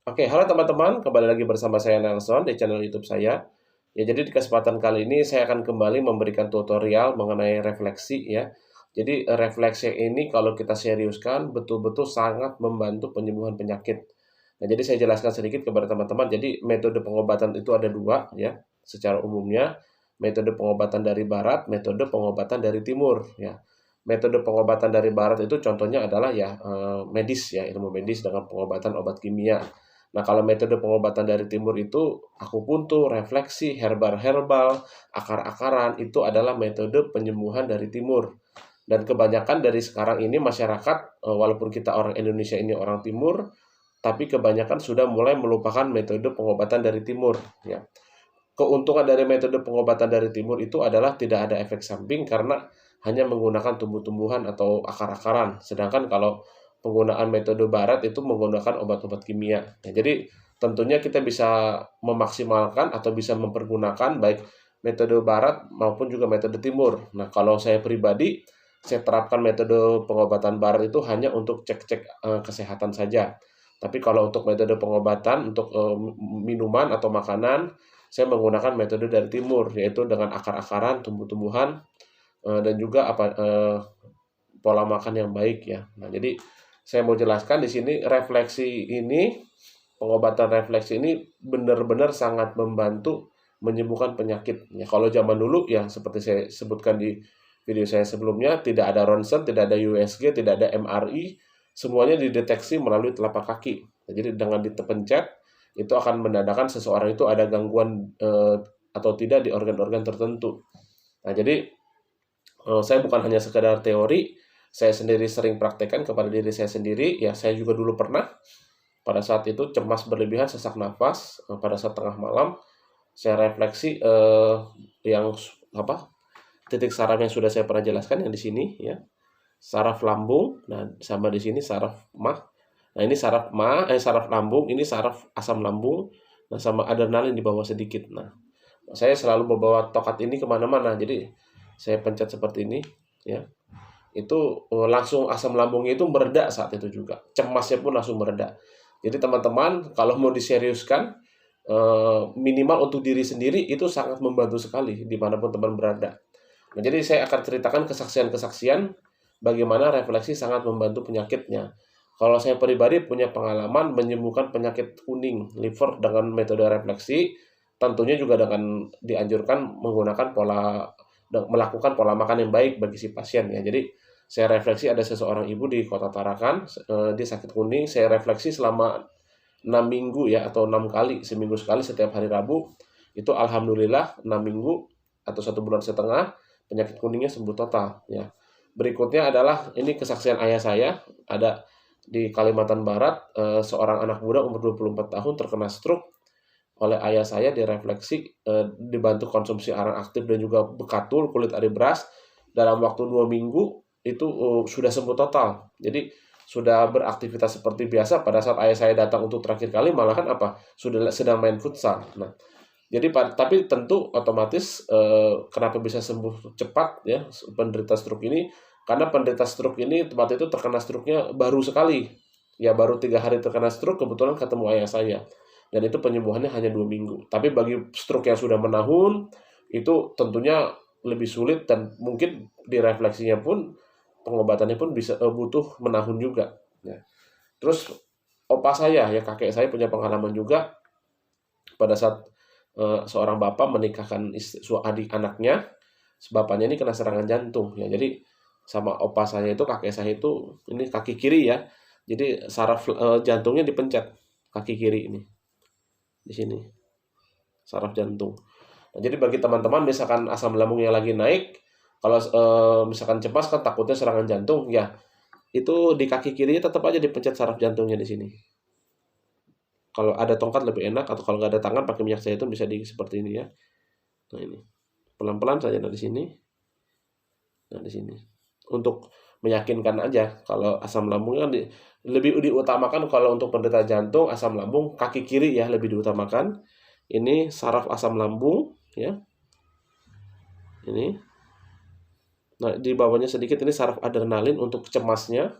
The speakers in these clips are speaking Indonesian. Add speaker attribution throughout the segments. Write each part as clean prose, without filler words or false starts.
Speaker 1: Oke, halo teman-teman, kembali lagi bersama saya Nelson di channel YouTube saya. Ya, jadi di kesempatan kali ini saya akan kembali memberikan tutorial mengenai refleksi ya. Jadi refleksi ini kalau kita seriuskan betul-betul sangat membantu penyembuhan penyakit. Nah, jadi saya jelaskan sedikit kepada teman-teman. Jadi metode pengobatan itu ada dua ya, secara umumnya metode pengobatan dari barat, metode pengobatan dari timur ya. Metode pengobatan dari barat itu contohnya adalah ya medis ya, ilmu medis dengan pengobatan obat kimia. Nah, kalau metode pengobatan dari timur itu akupuntur, refleksi, herbal-herbal, akar-akaran itu adalah metode penyembuhan dari timur. Dan kebanyakan dari sekarang ini masyarakat, walaupun kita orang Indonesia ini orang timur, tapi kebanyakan sudah mulai melupakan metode pengobatan dari timur. Ya. Keuntungan dari metode pengobatan dari timur itu adalah tidak ada efek samping karena hanya menggunakan tumbuh-tumbuhan atau akar-akaran. Sedangkan kalau penggunaan metode barat itu menggunakan obat-obat kimia. Ya, jadi tentunya kita bisa memaksimalkan atau bisa mempergunakan baik metode barat maupun juga metode timur. Nah, kalau saya pribadi, saya terapkan metode pengobatan barat itu hanya untuk cek-cek kesehatan saja. Tapi kalau untuk metode pengobatan untuk minuman atau makanan, saya menggunakan metode dari timur, yaitu dengan akar-akaran, tumbuh-tumbuhan, dan juga pola makan yang baik ya. Nah, jadi saya mau jelaskan di sini refleksi ini, pengobatan refleksi ini benar-benar sangat membantu menyembuhkan penyakit. Ya, kalau zaman dulu yang seperti saya sebutkan di video saya sebelumnya, tidak ada ronsen, tidak ada USG, tidak ada MRI, semuanya dideteksi melalui telapak kaki. Nah, jadi dengan dipencet itu akan menandakan seseorang itu ada gangguan atau tidak di organ-organ tertentu. Nah, jadi saya bukan hanya sekedar teori, saya sendiri sering praktekkan kepada diri saya sendiri. Ya, saya juga dulu pernah pada saat itu cemas berlebihan, sesak nafas pada saat tengah malam, saya refleksi yang apa titik saraf yang sudah saya pernah jelaskan yang di sini ya, saraf lambung, nah sama di sini saraf mah. Nah ini saraf lambung, ini saraf asam lambung, nah sama adrenalin di bawah sedikit. Nah saya selalu membawa tokat ini kemana-mana, jadi saya pencet seperti ini ya, itu langsung asam lambungnya itu mereda saat itu juga, cemasnya pun langsung mereda. Jadi teman-teman kalau mau diseriuskan, minimal untuk diri sendiri itu sangat membantu sekali dimanapun teman berada. Nah, jadi saya akan ceritakan kesaksian-kesaksian bagaimana refleksi sangat membantu penyakitnya. Kalau saya pribadi punya pengalaman menyembuhkan penyakit kuning liver dengan metode refleksi, tentunya juga dengan dianjurkan menggunakan melakukan pola makan yang baik bagi si pasien ya. Jadi saya refleksi ada seseorang ibu di Kota Tarakan, dia sakit kuning, saya refleksi selama 6 minggu ya atau 6 kali, seminggu sekali setiap hari Rabu. Itu alhamdulillah 6 minggu atau 1,5 bulan penyakit kuningnya sembuh total ya. Berikutnya adalah ini kesaksian ayah saya, ada di Kalimantan Barat, seorang anak muda umur 24 tahun terkena stroke oleh ayah saya direfleksi, dibantu konsumsi arang aktif dan juga bekatul kulit ari beras dalam waktu 2 minggu itu sudah sembuh total. Jadi sudah beraktivitas seperti biasa. Pada saat ayah saya datang untuk terakhir kali malahan apa sudah sedang main futsal. Nah, jadi tapi tentu otomatis kenapa bisa sembuh cepat ya penderita stroke ini, karena penderita stroke ini tempat itu terkena stroke-nya baru sekali. Ya baru 3 hari terkena stroke, kebetulan ketemu ayah saya. Dan itu penyembuhannya hanya 2 minggu. Tapi bagi stroke yang sudah menahun, itu tentunya lebih sulit dan mungkin direfleksinya pun pengobatannya pun bisa butuh menahun juga. Ya. Terus opa saya ya kakek saya punya pengalaman juga pada saat seorang bapak menikahkan adik anaknya, bapaknya ini kena serangan jantung ya. Jadi sama opa saya itu kakek saya itu ini kaki kiri ya. Jadi saraf jantungnya dipencet kaki kiri ini di sini saraf jantung. Nah, jadi bagi teman-teman misalkan asam lambungnya lagi naik, kalau misalkan cemas kan takutnya serangan jantung ya, itu di kaki kirinya tetap aja dipencet saraf jantungnya di sini. Kalau ada tongkat lebih enak, atau kalau nggak ada tangan pakai minyak zaitun bisa di seperti ini ya. Nah ini pelan-pelan saja dari sini, nah di sini untuk meyakinkan aja kalau asam lambung kan lebih diutamakan. Kalau untuk penderita jantung asam lambung kaki kiri ya lebih diutamakan. Ini saraf asam lambung ya. Ini. Nah, di bawahnya sedikit ini saraf adrenalin untuk cemasnya.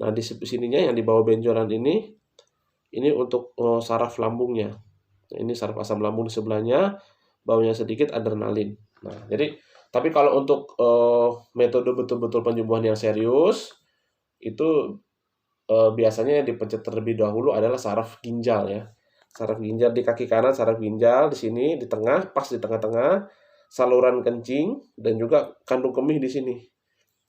Speaker 1: Nah, di sininya yang di bawah benjolan ini Ini untuk saraf lambungnya. Nah, ini saraf asam lambung di sebelahnya, bawahnya sedikit adrenalin. Nah, jadi tapi kalau untuk metode betul-betul penyembuhan yang serius itu biasanya yang dipencet terlebih dahulu adalah saraf ginjal ya. Saraf ginjal di kaki kanan, saraf ginjal di sini di tengah, pas di tengah-tengah, saluran kencing dan juga kandung kemih di sini.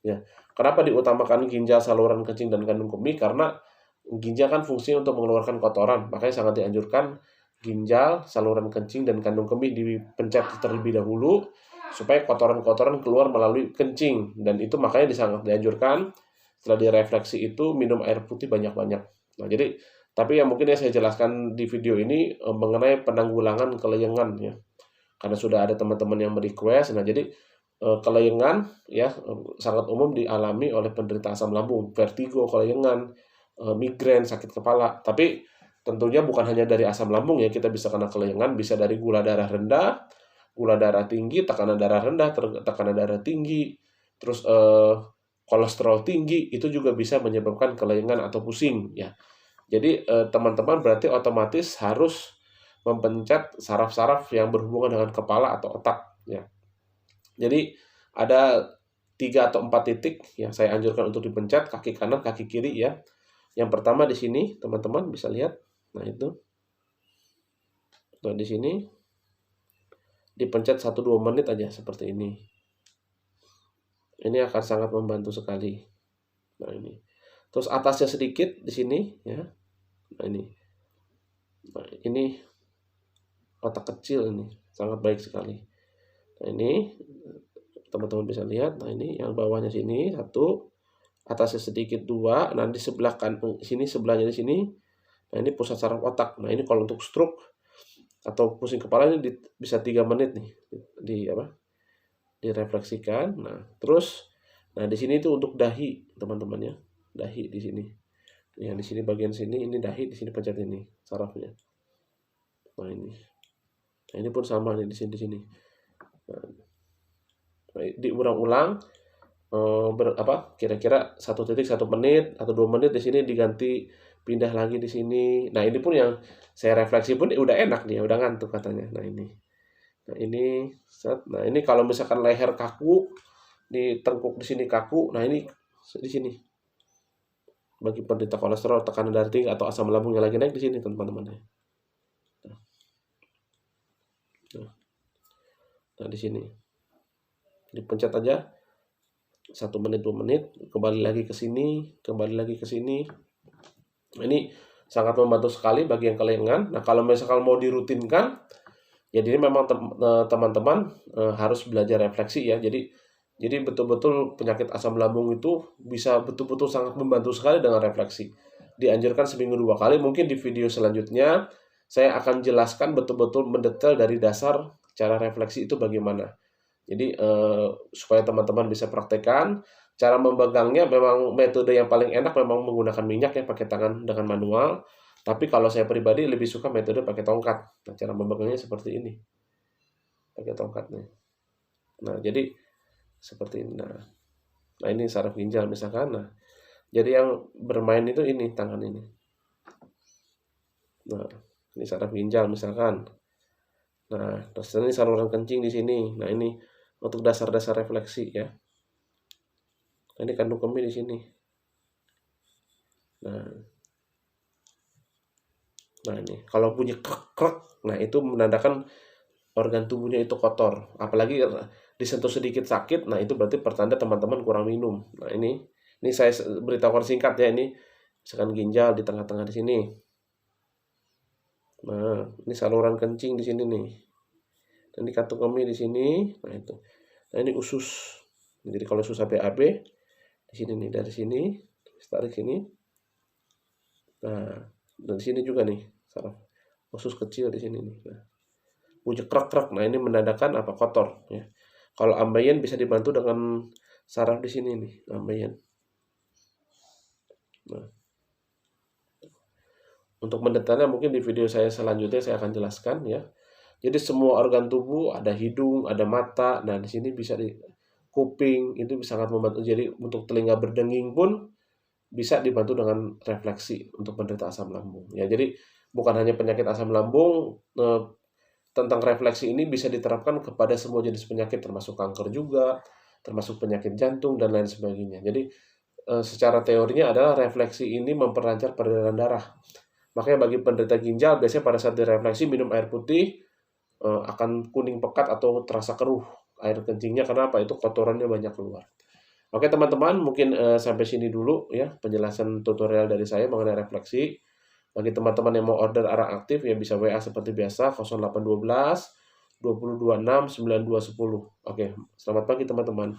Speaker 1: Ya. Kenapa diutamakan ginjal, saluran kencing dan kandung kemih? Karena ginjal kan fungsinya untuk mengeluarkan kotoran, makanya sangat dianjurkan ginjal, saluran kencing dan kandung kemih dipencet terlebih dahulu supaya kotoran-kotoran keluar melalui kencing, dan itu makanya sangat dianjurkan setelah direfleksi itu minum air putih banyak-banyak. Nah, jadi tapi yang mungkin saya jelaskan di video ini mengenai penanggulangan kelayangan ya. Karena sudah ada teman-teman yang merequest. Nah, jadi kelayangan ya sangat umum dialami oleh penderita asam lambung, vertigo, kelayangan, migrain, sakit kepala. Tapi tentunya bukan hanya dari asam lambung ya, kita bisa kena kelayangan, bisa dari gula darah rendah, gula darah tinggi, tekanan darah rendah, tekanan darah tinggi, terus kolesterol tinggi, itu juga bisa menyebabkan kelayangan atau pusing ya. Jadi teman-teman berarti otomatis harus mempencet saraf-saraf yang berhubungan dengan kepala atau otak ya. Jadi ada 3 atau 4 titik yang saya anjurkan untuk dipencet, kaki kanan, kaki kiri ya. Yang pertama di sini, teman-teman bisa lihat. Nah, itu. Nah, di sini dipencet 1-2 menit aja seperti ini. Ini akan sangat membantu sekali. Nah, ini. Terus atasnya sedikit di sini ya. Nah, ini. Nah, ini otak kecil ini, sangat baik sekali. Nah, ini teman-teman bisa lihat. Nah, ini yang bawahnya sini 1, atasnya sedikit 2. Nah, di sebelah sini, sebelahnya di sini. Nah, ini pusat saraf otak. Nah, ini kalau untuk stroke atau pusing kepala ini bisa 3 menit nih direfleksikan. Nah, terus di sini itu untuk dahi, teman-teman ya. Dahi di sini. Yang di sini bagian sini ini dahi, di sini pencet ini sarafnya. Nah, ini. Nah, ini pun sama nih di sini. Nah, diulang-ulang kira-kira 1 titik 1 menit atau 2 menit di sini, diganti pindah lagi di sini. Nah, ini pun yang saya refleksi pun udah enak nih, udah ngantuk katanya. Nah, ini. Nah, ini set. Nah, ini kalau misalkan leher kaku, di tengkuk di sini kaku. Nah, ini di sini. Bagi penderita kolesterol, tekanan darah tinggi atau asam lambung yang lagi naik di sini, teman-teman. Nah, di sini. Dipencet aja 1 menit 2 menit, kembali lagi ke sini, kembali lagi ke sini. Ini sangat membantu sekali bagi yang kelayangan. Nah, kalau misalkan mau dirutinkan, jadi ini memang teman-teman harus belajar refleksi ya. Jadi betul-betul penyakit asam lambung itu bisa betul-betul sangat membantu sekali dengan refleksi. Dianjurkan seminggu 2 kali. Mungkin di video selanjutnya saya akan jelaskan betul-betul mendetail dari dasar cara refleksi itu bagaimana. Jadi supaya teman-teman bisa praktekkan. Cara memegangnya memang metode yang paling enak memang menggunakan minyak ya, pakai tangan dengan manual. Tapi kalau saya pribadi lebih suka metode pakai tongkat. Nah, cara memegangnya seperti ini. Pakai tongkatnya. Nah, jadi seperti ini. Nah, ini saraf ginjal misalkan. Nah, jadi yang bermain itu ini tangan ini. Nah, ini saraf ginjal misalkan. Nah, terus ini saluran kencing di sini. Nah, ini untuk dasar-dasar refleksi ya. Nah, ini kandung kemih di sini. Nah, ini kalau bunyi krek-krek, nah itu menandakan organ tubuhnya itu kotor. Apalagi disentuh sedikit sakit, nah itu berarti pertanda teman-teman kurang minum. Nah, ini saya beritahukan singkat ya, ini misalkan ginjal di tengah-tengah di sini. Nah, ini saluran kencing di sini nih. Dan di kandung kemih di sini. Nah, itu. Nah, ini usus. Jadi kalau usus BAB di sini nih, dari sini tarik sini. Nah, dan di sini juga nih saraf usus kecil di sini nih. Nah, bunyi krek-krek. Nah, ini menandakan apa? Kotor ya. Kalau ambeien bisa dibantu dengan saraf di sini nih, ambeien. Nah, untuk mendetailnya mungkin di video saya selanjutnya saya akan jelaskan ya. Jadi semua organ tubuh, ada hidung, ada mata. Nah, di sini bisa di kuping, itu sangat membantu. Jadi untuk telinga berdenging pun bisa dibantu dengan refleksi untuk penderita asam lambung. Ya, jadi bukan hanya penyakit asam lambung, tentang refleksi ini bisa diterapkan kepada semua jenis penyakit, termasuk kanker juga, termasuk penyakit jantung dan lain sebagainya. Jadi secara teorinya adalah refleksi ini memperlancar peredaran darah. Makanya bagi penderita ginjal biasanya pada saat direfleksi minum air putih akan kuning pekat atau terasa keruh air kencingnya. Kenapa? Itu kotorannya banyak keluar. Oke teman-teman, mungkin sampai sini dulu ya penjelasan tutorial dari saya mengenai refleksi. Bagi teman-teman yang mau order arang aktif ya bisa WA seperti biasa 0812 2026 9210. Oke, selamat pagi teman-teman.